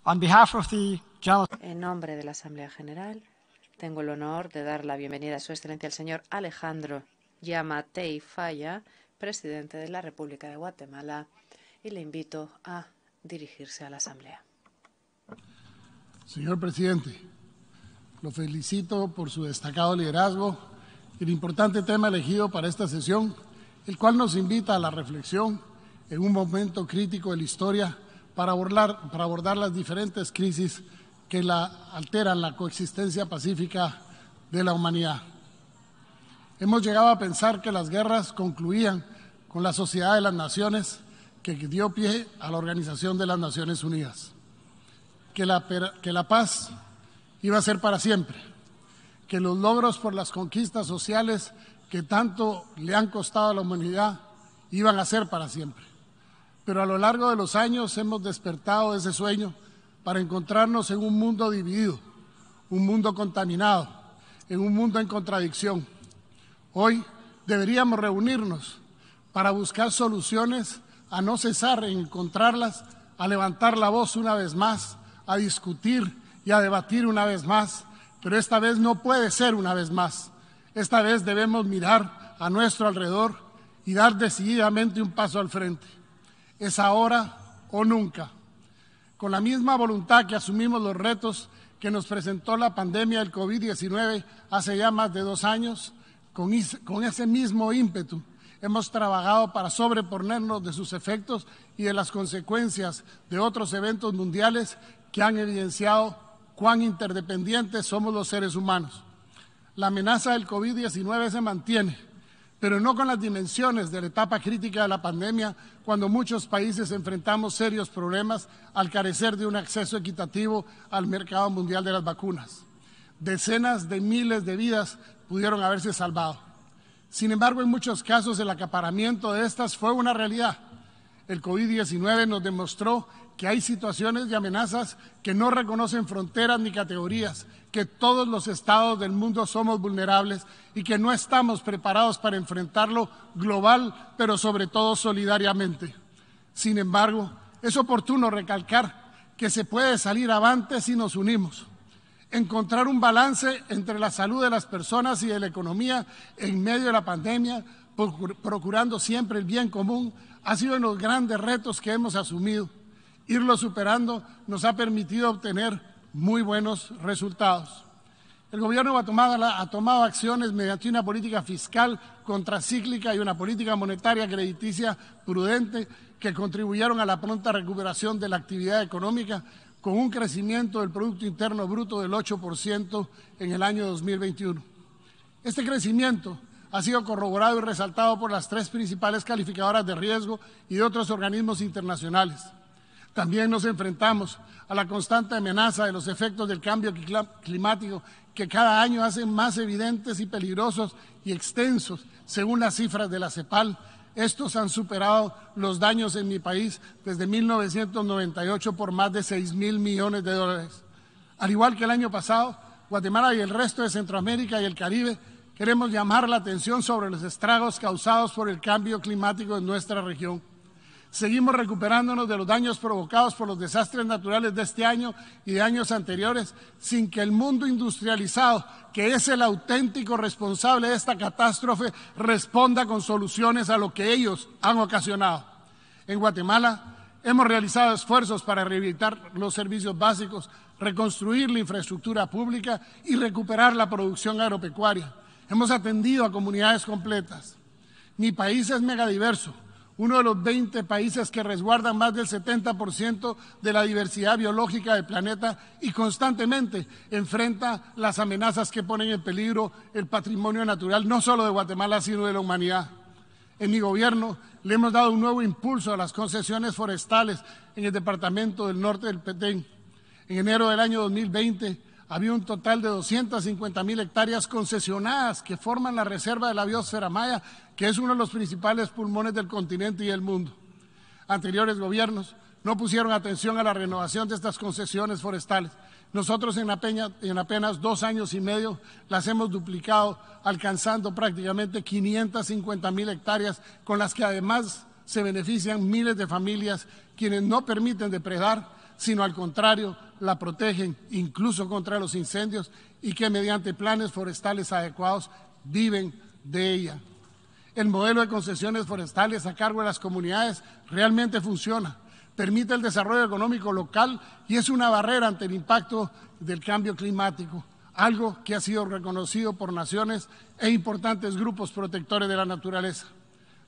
On behalf of the General... En nombre de la Asamblea General, tengo el honor de dar la bienvenida a Su Excelencia el señor Alejandro Yamatei Falla, presidente de la República de Guatemala, y le invito a dirigirse a la Asamblea. Señor presidente, lo felicito por su destacado liderazgo y el importante tema elegido para esta sesión, el cual nos invita a la reflexión en un momento crítico de la historia para abordar las diferentes crisis que alteran la coexistencia pacífica de la humanidad. Hemos llegado a pensar que las guerras concluían con la Sociedad de las Naciones, que dio pie a la Organización de las Naciones Unidas, que la paz iba a ser para siempre, que los logros por las conquistas sociales que tanto le han costado a la humanidad iban a ser para siempre. Pero a lo largo de los años hemos despertado de ese sueño para encontrarnos en un mundo dividido, un mundo contaminado, en un mundo en contradicción. Hoy deberíamos reunirnos para buscar soluciones, a no cesar en encontrarlas, a levantar la voz una vez más, a discutir y a debatir una vez más, pero esta vez no puede ser una vez más. Esta vez debemos mirar a nuestro alrededor y dar decididamente un paso al frente. Es ahora o nunca. Con la misma voluntad que asumimos los retos que nos presentó la pandemia del COVID-19 hace ya más de 2 años, con ese mismo ímpetu hemos trabajado para sobreponernos de sus efectos y de las consecuencias de otros eventos mundiales que han evidenciado cuán interdependientes somos los seres humanos. La amenaza del COVID-19 se mantiene, pero no con las dimensiones de la etapa crítica de la pandemia, cuando muchos países enfrentamos serios problemas al carecer de un acceso equitativo al mercado mundial de las vacunas. Decenas de miles de vidas pudieron haberse salvado. Sin embargo, en muchos casos el acaparamiento de estas fue una realidad. El COVID-19 nos demostró que hay situaciones y amenazas que no reconocen fronteras ni categorías, que todos los estados del mundo somos vulnerables y que no estamos preparados para enfrentarlo global, pero sobre todo solidariamente. Sin embargo, es oportuno recalcar que se puede salir avante si nos unimos. Encontrar un balance entre la salud de las personas y de la economía en medio de la pandemia, procurando siempre el bien común, ha sido uno de los grandes retos que hemos asumido. Irlo superando nos ha permitido obtener muy buenos resultados. El gobierno de Guatemala ha tomado acciones mediante una política fiscal contracíclica y una política monetaria crediticia prudente que contribuyeron a la pronta recuperación de la actividad económica, con un crecimiento del Producto Interno Bruto del 8% en el año 2021. Este crecimiento ha sido corroborado y resaltado por las 3 principales calificadoras de riesgo y de otros organismos internacionales. También nos enfrentamos a la constante amenaza de los efectos del cambio climático, que cada año hacen más evidentes y peligrosos y extensos, según las cifras de la CEPAL. Estos han superado los daños en mi país desde 1998 por más de $6.000 millones. Al igual que el año pasado, Guatemala y el resto de Centroamérica y el Caribe queremos llamar la atención sobre los estragos causados por el cambio climático en nuestra región. Seguimos recuperándonos de los daños provocados por los desastres naturales de este año y de años anteriores, sin que el mundo industrializado, que es el auténtico responsable de esta catástrofe, responda con soluciones a lo que ellos han ocasionado. En Guatemala hemos realizado esfuerzos para rehabilitar los servicios básicos, reconstruir la infraestructura pública y recuperar la producción agropecuaria. Hemos atendido a comunidades completas. Mi país es megadiverso, uno de los 20 países que resguardan más del 70% de la diversidad biológica del planeta y constantemente enfrenta las amenazas que ponen en peligro el patrimonio natural, no solo de Guatemala, sino de la humanidad. En mi gobierno le hemos dado un nuevo impulso a las concesiones forestales en el departamento del norte del Petén. En enero del año 2020, había un total de 250.000 hectáreas concesionadas que forman la reserva de la biosfera maya, que es uno de los principales pulmones del continente y del mundo. Anteriores gobiernos no pusieron atención a la renovación de estas concesiones forestales. Nosotros en apenas 2 años y medio las hemos duplicado, alcanzando prácticamente 550.000 hectáreas, con las que además se benefician miles de familias, quienes no permiten depredar, sino al contrario, la protegen incluso contra los incendios y que mediante planes forestales adecuados viven de ella. El modelo de concesiones forestales a cargo de las comunidades realmente funciona, permite el desarrollo económico local y es una barrera ante el impacto del cambio climático, algo que ha sido reconocido por naciones e importantes grupos protectores de la naturaleza.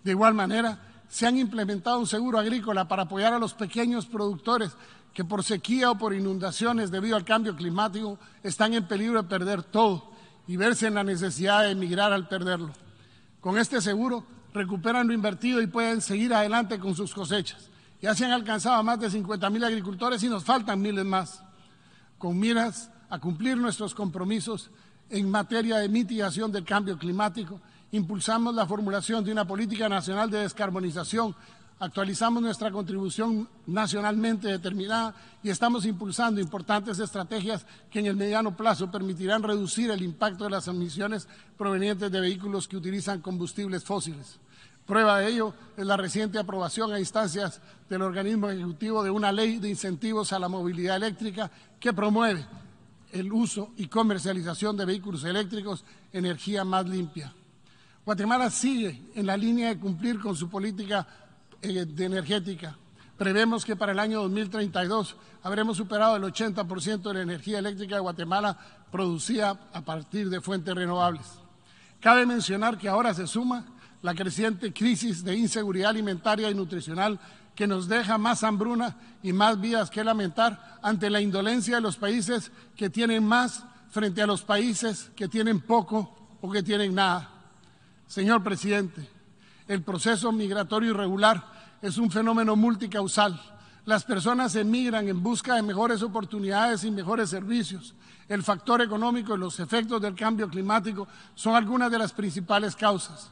De igual manera, se han implementado un seguro agrícola para apoyar a los pequeños productores que por sequía o por inundaciones debido al cambio climático están en peligro de perder todo y verse en la necesidad de emigrar al perderlo. Con este seguro recuperan lo invertido y pueden seguir adelante con sus cosechas. Ya se han alcanzado a más de 50,000 agricultores y nos faltan miles más. Con miras a cumplir nuestros compromisos en materia de mitigación del cambio climático, impulsamos la formulación de una política nacional de descarbonización, actualizamos nuestra contribución nacionalmente determinada y estamos impulsando importantes estrategias que en el mediano plazo permitirán reducir el impacto de las emisiones provenientes de vehículos que utilizan combustibles fósiles. Prueba de ello es la reciente aprobación a instancias del organismo ejecutivo de una ley de incentivos a la movilidad eléctrica que promueve el uso y comercialización de vehículos eléctricos, energía más limpia. Guatemala sigue en la línea de cumplir con su política energética. Prevemos que para el año 2032 habremos superado el 80% de la energía eléctrica de Guatemala producida a partir de fuentes renovables. Cabe mencionar que ahora se suma la creciente crisis de inseguridad alimentaria y nutricional que nos deja más hambruna y más vidas que lamentar ante la indolencia de los países que tienen más frente a los países que tienen poco o que tienen nada. Señor presidente, el proceso migratorio irregular es un fenómeno multicausal. Las personas emigran en busca de mejores oportunidades y mejores servicios. El factor económico y los efectos del cambio climático son algunas de las principales causas.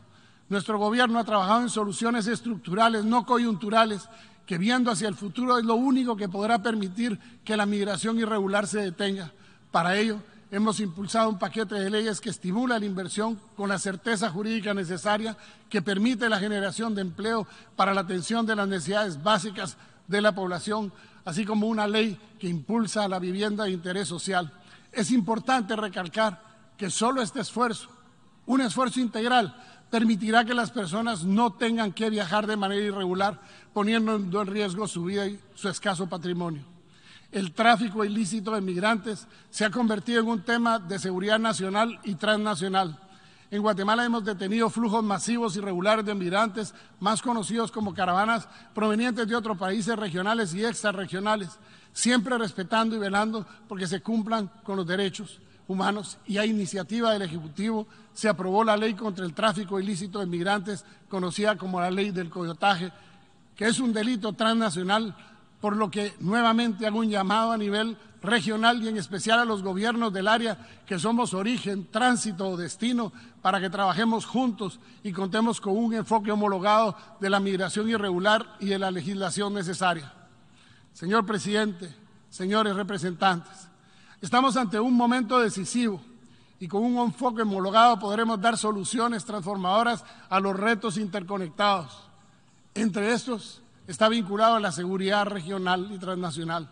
Nuestro gobierno ha trabajado en soluciones estructurales, no coyunturales, que viendo hacia el futuro es lo único que podrá permitir que la migración irregular se detenga. Para ello, hemos impulsado un paquete de leyes que estimula la inversión con la certeza jurídica necesaria, que permite la generación de empleo para la atención de las necesidades básicas de la población, así como una ley que impulsa la vivienda de interés social. Es importante recalcar que solo este esfuerzo, un esfuerzo integral, permitirá que las personas no tengan que viajar de manera irregular, poniendo en riesgo su vida y su escaso patrimonio. El tráfico ilícito de migrantes se ha convertido en un tema de seguridad nacional y transnacional. En Guatemala hemos detenido flujos masivos irregulares de migrantes, más conocidos como caravanas, provenientes de otros países regionales y extrarregionales, siempre respetando y velando porque se cumplan con los derechos humanos, y a iniciativa del Ejecutivo se aprobó la ley contra el tráfico ilícito de migrantes, conocida como la ley del coyotaje, que es un delito transnacional, por lo que nuevamente hago un llamado a nivel regional y en especial a los gobiernos del área que somos origen, tránsito o destino, para que trabajemos juntos y contemos con un enfoque homologado de la migración irregular y de la legislación necesaria. Señor presidente, señores representantes, estamos ante un momento decisivo y con un enfoque homologado podremos dar soluciones transformadoras a los retos interconectados. Entre estos está vinculado a la seguridad regional y transnacional.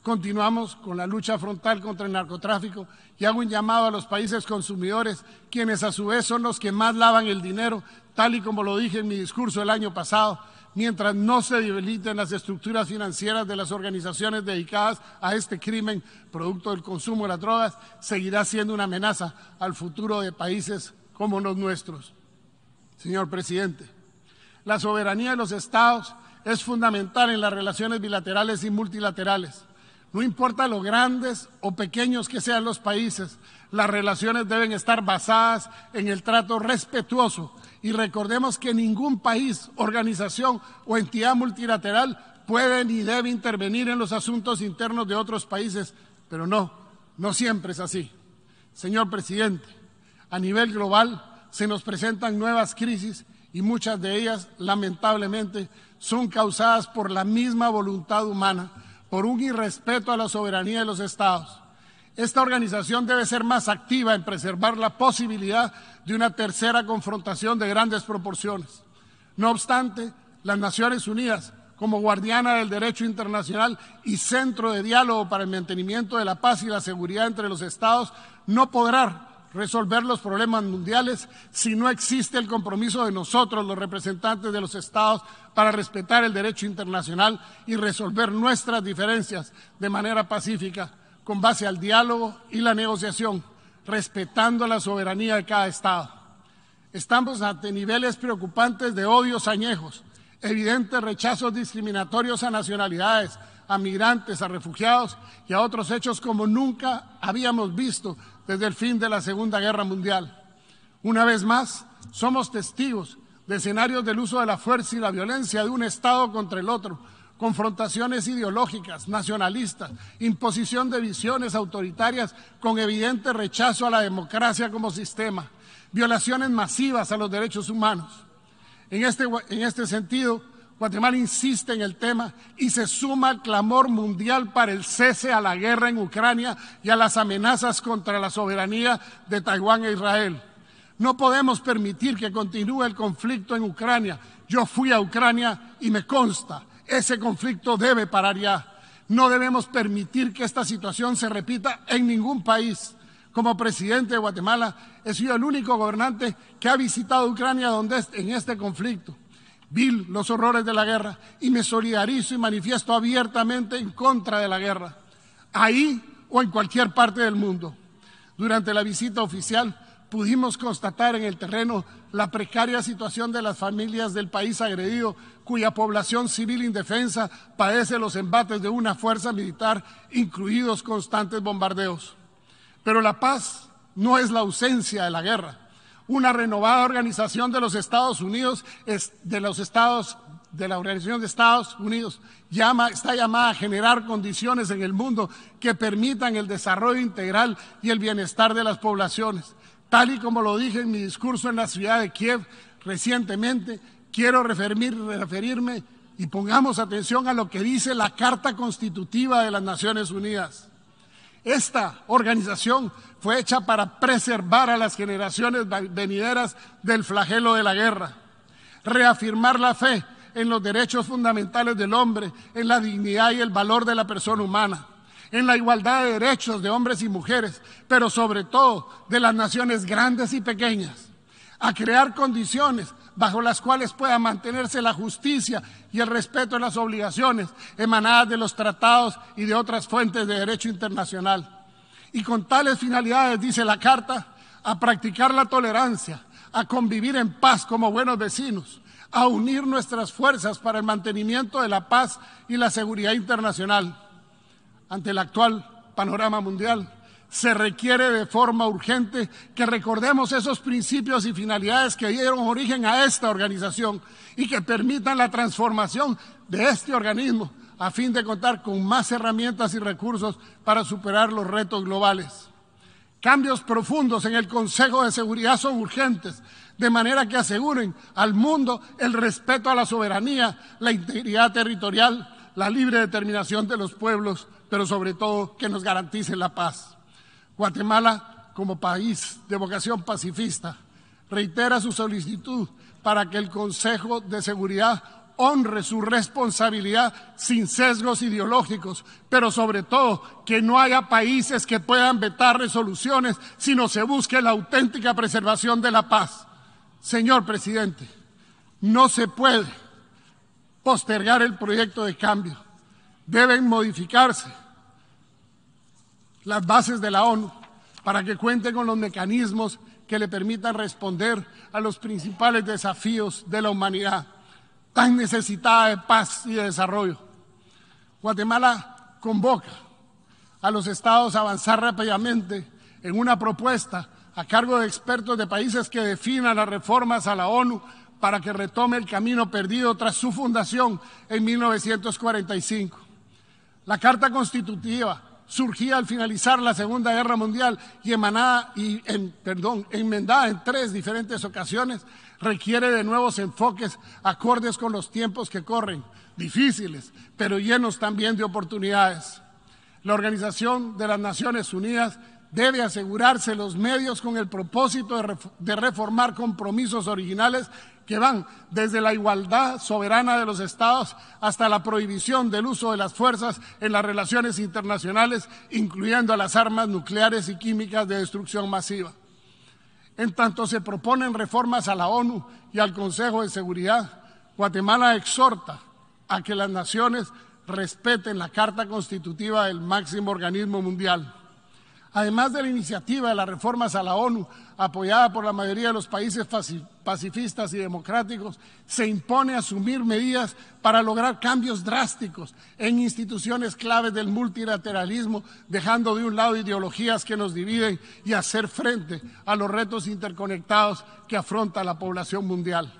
Continuamos con la lucha frontal contra el narcotráfico y hago un llamado a los países consumidores, quienes a su vez son los que más lavan el dinero, tal y como lo dije en mi discurso el año pasado. Mientras no se debiliten las estructuras financieras de las organizaciones dedicadas a este crimen, producto del consumo de las drogas, seguirá siendo una amenaza al futuro de países como los nuestros. Señor presidente, la soberanía de los estados es fundamental en las relaciones bilaterales y multilaterales. No importa lo grandes o pequeños que sean los países, las relaciones deben estar basadas en el trato respetuoso. Y recordemos que ningún país, organización o entidad multilateral puede ni debe intervenir en los asuntos internos de otros países, pero no siempre es así. Señor presidente, a nivel global se nos presentan nuevas crisis y muchas de ellas, lamentablemente, son causadas por la misma voluntad humana, por un irrespeto a la soberanía de los estados. Esta organización debe ser más activa en preservar la posibilidad de una tercera confrontación de grandes proporciones. No obstante, las Naciones Unidas, como guardiana del derecho internacional y centro de diálogo para el mantenimiento de la paz y la seguridad entre los estados, no podrá resolver los problemas mundiales si no existe el compromiso de nosotros, los representantes de los estados, para respetar el derecho internacional y resolver nuestras diferencias de manera pacífica, con base al diálogo y la negociación, respetando la soberanía de cada estado. Estamos ante niveles preocupantes de odios añejos, evidentes rechazos discriminatorios a nacionalidades, a migrantes, a refugiados y a otros hechos como nunca habíamos visto desde el fin de la Segunda Guerra Mundial. Una vez más, somos testigos de escenarios del uso de la fuerza y la violencia de un Estado contra el otro, confrontaciones ideológicas, nacionalistas, imposición de visiones autoritarias con evidente rechazo a la democracia como sistema, violaciones masivas a los derechos humanos. En este sentido, Guatemala insiste en el tema y se suma al clamor mundial para el cese a la guerra en Ucrania y a las amenazas contra la soberanía de Taiwán e Israel. No podemos permitir que continúe el conflicto en Ucrania. Yo fui a Ucrania y me consta, ese conflicto debe parar ya. No debemos permitir que esta situación se repita en ningún país. Como presidente de Guatemala, he sido el único gobernante que ha visitado Ucrania en este conflicto. Vi los horrores de la guerra y me solidarizo y manifiesto abiertamente en contra de la guerra, ahí o en cualquier parte del mundo. Durante la visita oficial pudimos constatar en el terreno la precaria situación de las familias del país agredido, cuya población civil indefensa padece los embates de una fuerza militar, incluidos constantes bombardeos. Pero la paz no es la ausencia de la guerra. Una renovada organización de los Estados Unidos, de la Organización de Estados Unidos, está llamada a generar condiciones en el mundo que permitan el desarrollo integral y el bienestar de las poblaciones. Tal y como lo dije en mi discurso en la ciudad de Kiev recientemente, quiero referirme y pongamos atención a lo que dice la Carta Constitutiva de las Naciones Unidas. Esta organización fue hecha para preservar a las generaciones venideras del flagelo de la guerra, reafirmar la fe en los derechos fundamentales del hombre, en la dignidad y el valor de la persona humana, en la igualdad de derechos de hombres y mujeres, pero sobre todo de las naciones grandes y pequeñas, a crear condiciones bajo las cuales pueda mantenerse la justicia y el respeto de las obligaciones emanadas de los tratados y de otras fuentes de derecho internacional. Y con tales finalidades, dice la Carta, a practicar la tolerancia, a convivir en paz como buenos vecinos, a unir nuestras fuerzas para el mantenimiento de la paz y la seguridad internacional. Ante el actual panorama mundial, se requiere de forma urgente que recordemos esos principios y finalidades que dieron origen a esta organización y que permitan la transformación de este organismo a fin de contar con más herramientas y recursos para superar los retos globales. Cambios profundos en el Consejo de Seguridad son urgentes, de manera que aseguren al mundo el respeto a la soberanía, la integridad territorial, la libre determinación de los pueblos, pero sobre todo que nos garanticen la paz. Guatemala, como país de vocación pacifista, reitera su solicitud para que el Consejo de Seguridad honre su responsabilidad sin sesgos ideológicos, pero sobre todo que no haya países que puedan vetar resoluciones, sino se busque la auténtica preservación de la paz. Señor presidente, no se puede postergar el proyecto de cambio. Deben modificarse las bases de la ONU para que cuente con los mecanismos que le permitan responder a los principales desafíos de la humanidad, tan necesitada de paz y de desarrollo. Guatemala convoca a los estados a avanzar rápidamente en una propuesta a cargo de expertos de países que definan las reformas a la ONU para que retome el camino perdido tras su fundación en 1945. La Carta Constitutiva, surgida al finalizar la Segunda Guerra Mundial y enmendada en 3 diferentes ocasiones, requiere de nuevos enfoques acordes con los tiempos que corren, difíciles, pero llenos también de oportunidades. La Organización de las Naciones Unidas debe asegurarse los medios con el propósito de reformar compromisos originales que van desde la igualdad soberana de los estados hasta la prohibición del uso de las fuerzas en las relaciones internacionales, incluyendo las armas nucleares y químicas de destrucción masiva. En tanto se proponen reformas a la ONU y al Consejo de Seguridad, Guatemala exhorta a que las naciones respeten la Carta Constitutiva del máximo organismo mundial. Además de la iniciativa de las reformas a la ONU, apoyada por la mayoría de los países pacifistas y democráticos, se impone asumir medidas para lograr cambios drásticos en instituciones claves del multilateralismo, dejando de un lado ideologías que nos dividen y hacer frente a los retos interconectados que afronta la población mundial.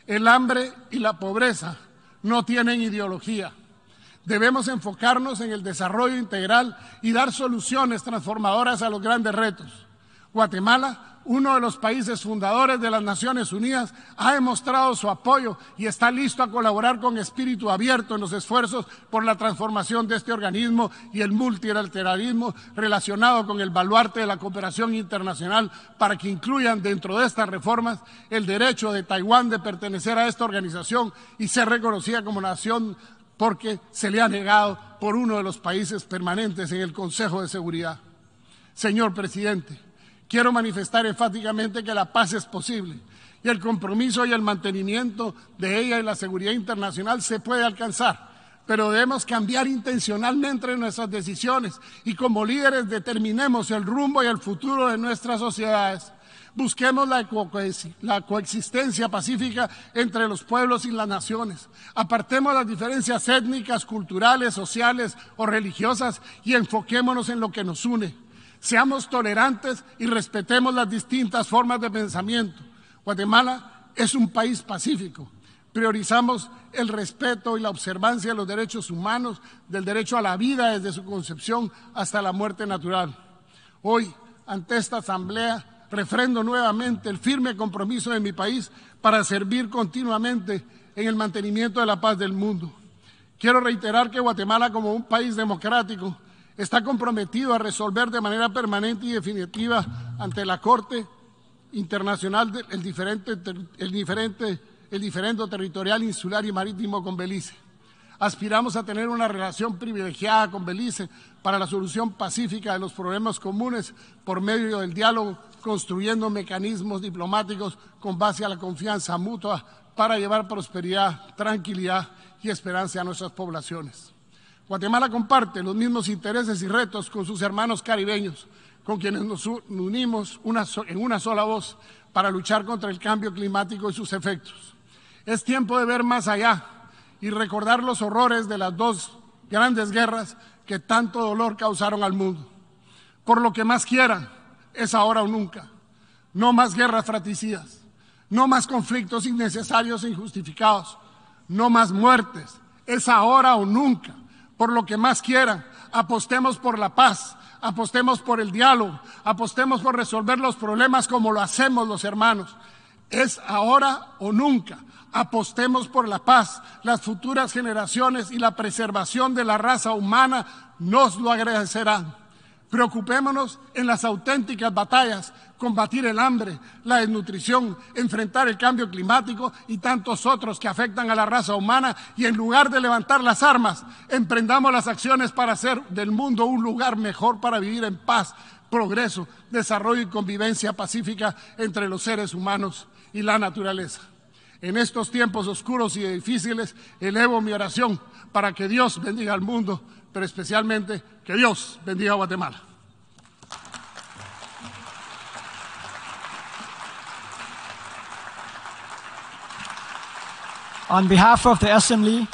El hambre y la pobreza no tienen ideología. Debemos enfocarnos en el desarrollo integral y dar soluciones transformadoras a los grandes retos. Guatemala, uno de los países fundadores de las Naciones Unidas, ha demostrado su apoyo y está listo a colaborar con espíritu abierto en los esfuerzos por la transformación de este organismo y el multilateralismo relacionado con el baluarte de la cooperación internacional para que incluyan dentro de estas reformas el derecho de Taiwán de pertenecer a esta organización y ser reconocida como nación porque se le ha negado por uno de los países permanentes en el Consejo de Seguridad. Señor presidente, quiero manifestar enfáticamente que la paz es posible y el compromiso y el mantenimiento de ella y la seguridad internacional se puede alcanzar, pero debemos cambiar intencionalmente nuestras decisiones y como líderes determinemos el rumbo y el futuro de nuestras sociedades. Busquemos la coexistencia pacífica entre los pueblos y las naciones. Apartemos las diferencias étnicas, culturales, sociales o religiosas y enfoquémonos en lo que nos une. Seamos tolerantes y respetemos las distintas formas de pensamiento. Guatemala es un país pacífico. Priorizamos el respeto y la observancia de los derechos humanos, del derecho a la vida desde su concepción hasta la muerte natural. Hoy, ante esta asamblea, refrendo nuevamente el firme compromiso de mi país para servir continuamente en el mantenimiento de la paz del mundo. Quiero reiterar que Guatemala, como un país democrático, está comprometido a resolver de manera permanente y definitiva ante la Corte Internacional el diferendo territorial, insular y marítimo con Belice. Aspiramos a tener una relación privilegiada con Belice para la solución pacífica de los problemas comunes por medio del diálogo, construyendo mecanismos diplomáticos con base a la confianza mutua para llevar prosperidad, tranquilidad y esperanza a nuestras poblaciones. Guatemala comparte los mismos intereses y retos con sus hermanos caribeños, con quienes nos unimos en una sola voz para luchar contra el cambio climático y sus efectos. Es tiempo de ver más allá y recordar los horrores de las dos grandes guerras que tanto dolor causaron al mundo. Por lo que más quieran, es ahora o nunca. No más guerras fratricidas, no más conflictos innecesarios e injustificados, no más muertes, es ahora o nunca. Por lo que más quieran, apostemos por la paz, apostemos por el diálogo, apostemos por resolver los problemas como lo hacemos los hermanos. Es ahora o nunca. Apostemos por la paz. Las futuras generaciones y la preservación de la raza humana nos lo agradecerán. Preocupémonos en las auténticas batallas, combatir el hambre, la desnutrición, enfrentar el cambio climático y tantos otros que afectan a la raza humana y en lugar de levantar las armas, emprendamos las acciones para hacer del mundo un lugar mejor para vivir en paz, progreso, desarrollo y convivencia pacífica entre los seres humanos y la naturaleza. En estos tiempos oscuros y difíciles, elevo mi oración para que Dios bendiga al mundo, pero especialmente que Dios bendiga a Guatemala. On behalf of the Assembly,